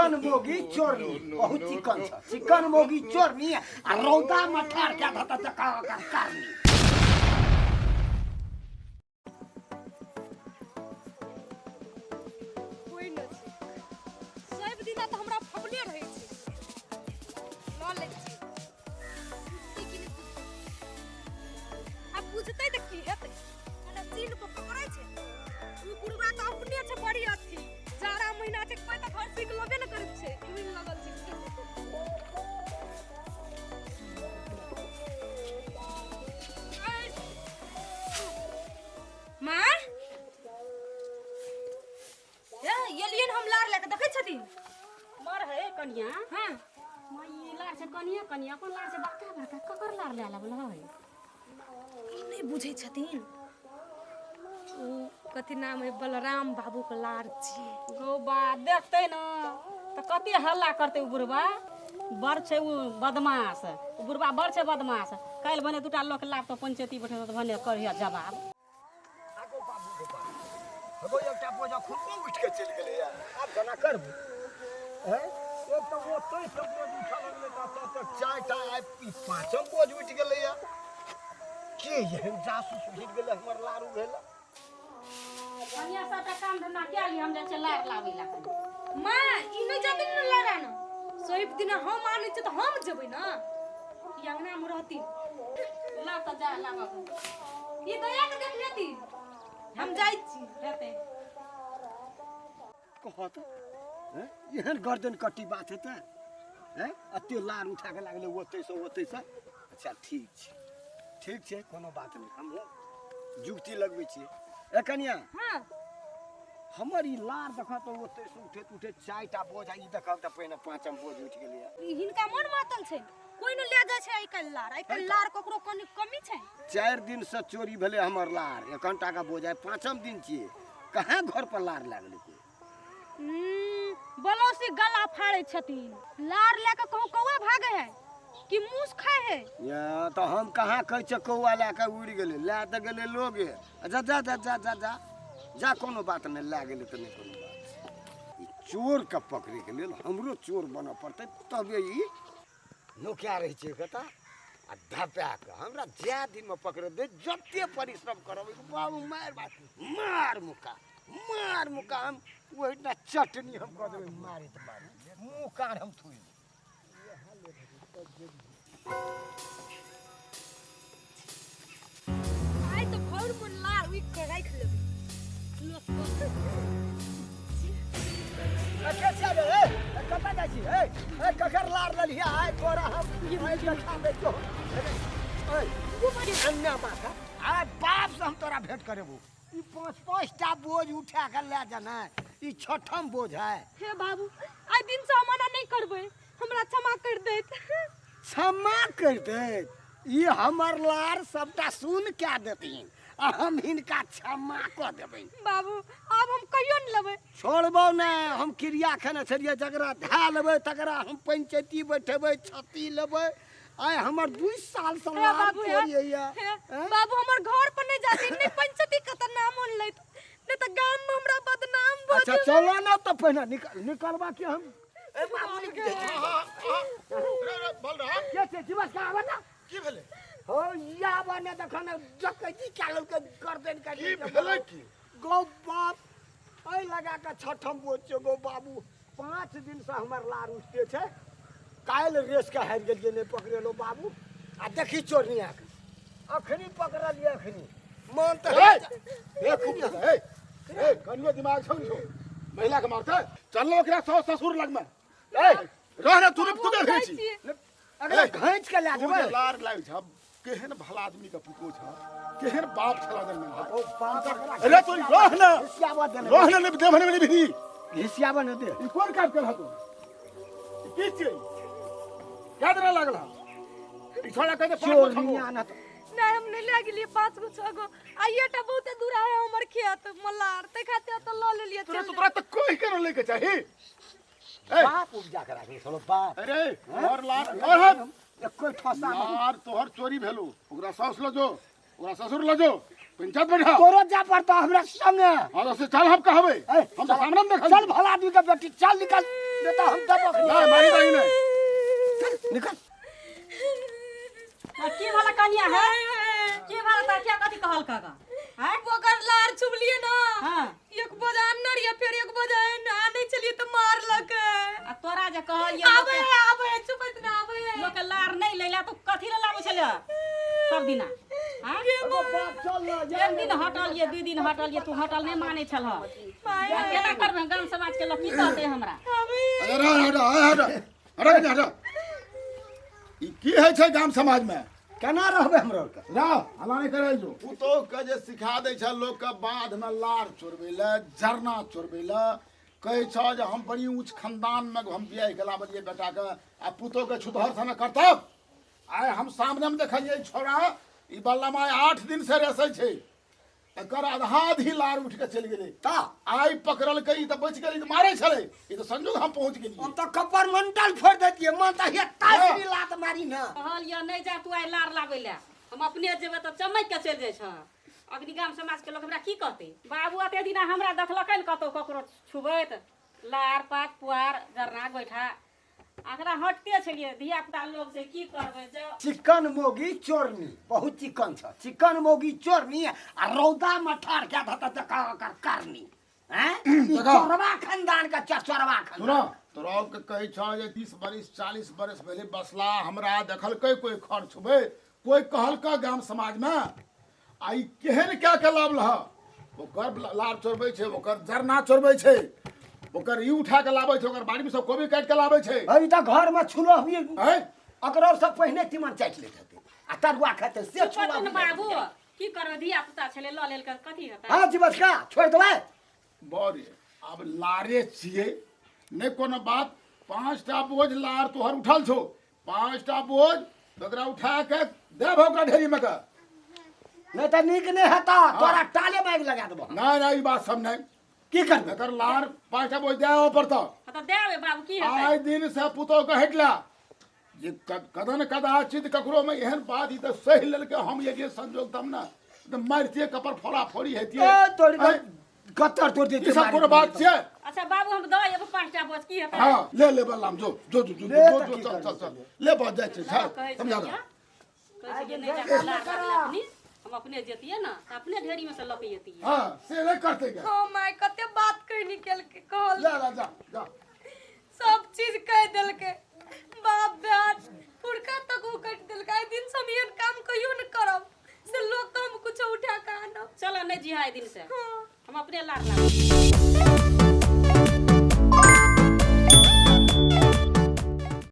Chicken मोगी चोरनी बहुत chicken छ चिकन मोगी चोरनी आ रौदा मठार के धता जका कारनी कोई न छै सब दिन त हमरा फगले रहै छै ल लै छी अब बुझतै त की हेतै ana चीन को पकड़ै छै उ बुढ़वा त अपने छै बड़ी अथी जाड़ा महीना छै कोई त घर सीख लबे न करै छै इमिन लगल छै मां ये लिए हम लार लेके देखै छथिन मर है कनिया हां माई लार से कनिया कनिया अपन लार से बड़का बड़का ककर लार ले आला बोला है ई नहीं बुझै छथिन उ कथि नाम है बलराम बाबू के लार छी गौबा देखते न त कते हल्ला करते उ बुढ़वा बड़ छै उ बदमाश उ बुढ़वा बड़ छै बदमाश काल बने दुटा लोक लार तो पंचायती बैठे त भने करिया जवाब आगो बाबू गोपाल हगो एकटा बोझा खुद उठ के चल गेलै यार आब केना करबू हैं एक तो वो तोय सब बोझ उठा लगले त चारटा आइ पांचम बोझ उठ गेलै यार के एहन जासूस उठ गेलै हमर लारू भेला कनिया सबटा काम धंधा के ली हम जाइ छै लार लाबै ला मां ई नहीं जाबिन न लारा न सोइब दिन हम आनै छै त हम जेबै न ई अंगना में रहती ला त जा लाबा ई दया के देख लेती हम जाइ छी हेते कहत हैं एहन गर्दन कट्टी बात हेतै हैं अते लार उठा के लागले ओतै से अच्छा ठीक छै कोनो बात नहीं हम जुक्ति लगबै छी ए कनिया हां हमर ई लार देखा तो ओतै से उठे चारटा बोझ ई देखब त पहिने पांचम बोझ उठ गेलै हिनका मन मातल छै कोई न ले जाय छै आइ काल लार ककरो कमी छै 4 दिन से चोरी भेले हमर लार एकंटा का बोझ है पांचम दिन छिए कहां घर पर लार लागले कोई बलौसी गला फाड़े छथिन लार लेके कहूं कौआ भागे है कि मूस खाए है या तो हम कहां कहै छ कौआ लेके उड़ गेलै ला त गेलै लोगे जा कोनो बात नहीं ला गेलै त नहीं कोनो बात ई चोर के पकड़े के लेल हमरो चोर बन पड़तै तबे ई नोकिया रहे छै कता आ धपा के हमरा जे दिन में पकड़े दे जत्ते परिश्रम करब बाबू मार मुका हम ओहिना चटनी हम कह देबै मारी त मारी मुंह कान हम थुई आइ तो भौर मन लार उइक के राख लेबै अच्छा रे कता जाइ छी ककर लार ललिया आइ तोरा हम आइ देखा दे तो वो बड़ी अन्ना माथा आ बाप से हम तोरा भेंट करेबू ई पांच-पांचटा बोझ उठा के ले जाना ई छठम बोझ है हे बाबू आइ दिन से मना नहीं करबै हमरा क्षमा कर देत क्षमा कर दे ई हमर लार सबटा सुन के देथिन आ हम हिनका क्षमा क देबै बाबू अब हम कहियो न लेबै छोड़बो ने हम क्रिया खेने छलिए जकरा धा लेबै तकरा हम पंचायती बैठेबै छती लेबै आइ हमर 2 साल से लार बाबू चोरिया बाबू हमर घर पर नहीं जाती नहीं पंचायती का त नाम लैत नहीं त गांव में हमरा बदनाम भ अच्छा चलो ना तो पहिने निकलबा के हम ए बाबू बोल रहा के छे जीवस का बता की भेले हो या बने देखन जकैती काल के गर्दन का की भेले की गो बाप ओइ लगा के छठम बोझ गो बाबू 5 दिन से हमर लार उठते छे काल रेस के हार गेलिए ने पकड़ेलो बाबू आ देखी चोरनिया के अखनी पकड़लिए अखनी मन त ए कनियो दिमाग छौ महिला के मारते चल लो ओकरा ससुर लग में ए रह रे तू भेछि अगर घांच के ला देबै लार लाग छ केहन भला आदमी का पुतो छ केहन बाप छला जन में ओ बाप अरे तू रह न हिसियाबा देने रह न दे भने भी हिसियाबा न दे ई कोन काम कर हतो की छै याद न लागला ई छोड़ा कहते चोरनिया न नहीं हम नहीं ले गेलिए 5 गो 6 गो आइएटा बहुत दूर है हमर खेत मल्लार ते खाते त ल ले लिए तोरा तोरा त कोई कर लेके चाही बाप उपजा के राखे चलो बाप अरे और लार और हम कोई ठसा यार तोहर चोरी भेलो ओकरा सास ल जो ओकरा ससुर ल जो पंचायत बैठा तोरो जा पड़ता हमरा संगे और से चल हम कहबे हम तो सामने में देखल चल भला आदमी के बेटी चल निकल बेटा हम दबक नहीं मारी नहीं नहीं निकल। की वाला कनिया है की वाला ता क्या कथी कहल काका हैं ओकर लार छुबलिए ना हां एक बजान नरिया फिर एक बजान आने चलिए तो मार लगे आ तोरा जे कहलिए आबे चुपत ना आबे लोक लार नहीं लेला तो कथी ले लाबे छले सब दिना हां एगो बात चल ना एक दिन हटलिए 2 दिन हटलिए तू हटल नहीं माने छल केना करबे गांव समाज के लोग की कहते हमरा अरे हटा ई की है छै गाम समाज में केना रहबे हमरा के रा हला नहीं करे जो पुतोह के जे सिखा दै छै लोग के बाध में लार चोरबै ले झरना चोरबै ले कहै छ जे हम बड़ी ऊंच खानदान में हम बियाह गलाबलिए बेटा के आ पुतोह के छुतहर सन करतब आइ हम सामने में देखलिए छोरा ई बल्ला में 8 दिन से रहै छै एकर आधा आधी लार उठ के चल गेलै ता आई पकड़ल के ई त बच गेलै त मारे छलै ई त संजोग हम पहुंच गेलिए हम तो कपर मंडल फोड़ देतिए मन त हे तासरी लात मारी ना कहलिए नहीं जा तू आइ लार लाबै ले हम अपने जेबै त चमक के चल जाय छ अग्नि गाम समाज के लोग हमरा की कहते बाबू अते दिना हमरा देखलकै न कतौ ककरो छुबैत लार पात पुआर जरना गोइठा आखरा हटते छलिए धिया पुता लोग से की करबै जे चिकन मोगी चोरनी बहुत चिकन छ चिकन मोगी चोरनी आ रौदा में ठाड़ के धत जका कर करनी हैं ई चोरवा खानदान का चोरवा सुनो खानदान तोरा के कहै छ जे 30 बरिस 40 बरिस पहले बसला हमरा देखलकै कोई खर छुबे कोई कहलका गाम समाज में आई केहन क्या के लाभ लह ओकर लाभ चोरबै छै ओकर जरना चोरबै छै ओकर ई उठा के लाबै छै ओकर बाड़ी में सब कोबी काट के लाबै छै अभी तक घर में छुलो हुई हैं अकरो सब पहले तीमन चाट लेत हते आ तरुआ खाते से छुआ छुपत न बाबू की करबै धिया पुता छले ल लेल के कथी हेतै हां जी बस का छोड़ देबै बड़े अब लारे छिए ने कोनो बात 5टा बोझ लार तोहर उठल छो 5टा बोझ ओकरा उठा के देब ओकरा ढेरी में का नहीं तो निक नहीं हता तोरा टाले में लगा देबो नहीं नहीं ई बात सब नहीं की करबे एकर लार 5टा बोझ देओ पड़ता त देबे बाबू की हेतै आइ दिन से पुतोह के हटला जे कदन कदाचित ककरो में एहन बात ई त सही लेल के हम ये संजोग तम ना त मारतिए कपर फोड़ा फोड़ी हेतिए ए तोड़ी कत्तर तोड़ देती ई सब कोनो बात छै अच्छा बाबू हम दऽ एगो 5टा बोझ की हेतै हां ले बल्लाम जो जो जो जो ले जो त जो की चल करबे? चल चल ले बहुत जाय छै समझा दो कहै छै नहीं जा अपनी हम अपने जेतिए ना त अपने ढेरी में से लके जेतिए हां से नहीं करते क्या हां माय कते बात कहि निकल के कहल ले जा जा जा सब चीज कह देल के बाप बेट पुरका तक वो कट देल के दिन से हम एहन काम कहियो न करब से लोग तो हम कुछ उठा के आनब चलो नहीं जिहाई दिन से हां हम अपने लार लार